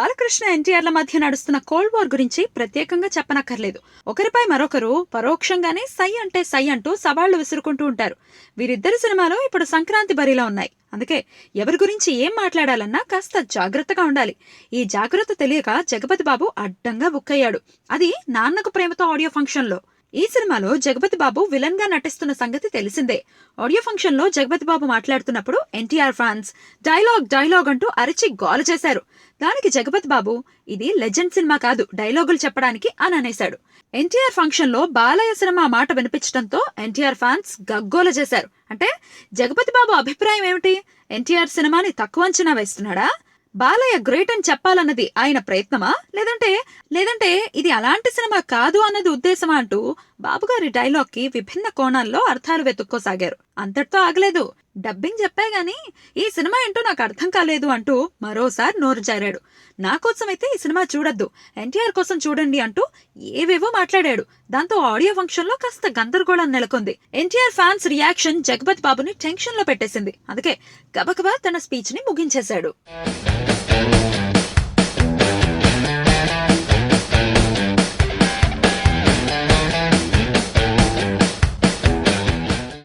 బాలకృష్ణ ఎన్టీఆర్ల మధ్య నడుస్తున్న cold war గురించి ప్రత్యేకంగా చెప్పనక్కర్లేదు. ఒకరిపై మరొకరు పరోక్షంగానే సై అంటే సై అంటూ సవాళ్లు విసురుకుంటూ ఉంటారు. వీరిద్దరి సినిమాలు ఇప్పుడు సంక్రాంతి బరిలో ఉన్నాయి. అందుకే ఎవరి గురించి ఏం మాట్లాడాలన్నా కాస్త జాగ్రత్తగా ఉండాలి. ఈ జాగ్రత్త తెలియక జగపతి బాబు అడ్డంగా బుక్ అయ్యాడు. అది నాన్నకు ప్రేమతో ఆడియో ఫంక్షన్ లో. ఈ సినిమాలో జగపతి బాబు విలన్ గా నటిస్తున్న సంగతి తెలిసిందే. ఆడియో ఫంక్షన్ లో జగపతి బాబు మాట్లాడుతున్నప్పుడు ఎన్టీఆర్ ఫ్యాన్స్ డైలాగ్ డైలాగ్ అంటూ అరిచి గోల చేశారు. దానికి జగపతి బాబు, ఇది లెజెండ్ సినిమా కాదు డైలాగులు చెప్పడానికి అని అనేశాడు. ఎన్టీఆర్ ఫంక్షన్ లో బాలయ్య సినిమా మాట వినిపించడంతో ఎన్టీఆర్ ఫ్యాన్స్ గగ్గోల చేశారు. అంటే జగపతి బాబు అభిప్రాయం ఏమిటి? ఎన్టీఆర్ సినిమాని తక్కువ అంచనా వేస్తున్నాడా? బాలయ్య గ్రేట్ అని చెప్పాలన్నది ఆయన ప్రయత్నమా, లేదంటే ఇది అలాంటి సినిమా కాదు అన్నది ఉద్దేశమా అంటూ బాబుగారి డైలాగ్ కి విభిన్న కోణాల్లో అర్థాలు వెతుక్కోసాగారు. అంతటితో ఆగలేదు. డబ్బింగ్ చెప్పా గాని ఈ సినిమా ఏంటో నాకు అర్థం కాలేదు అంటూ మరోసారి నోరు జారాడు. నా కోసమైతే ఈ సినిమా చూడొద్దు, ఎన్టీఆర్ కోసం చూడండి అంటూ ఏవేవో మాట్లాడాడు. దాంతో ఆడియో ఫంక్షన్ లో కాస్త గందరగోళం నెలకొంది. ఎన్టీఆర్ ఫ్యాన్స్ రియాక్షన్ జగపతి బాబుని టెన్షన్ లో పెట్టేసింది. అందుకే గబగబా తన స్పీచ్ ని ముగించేశాడు.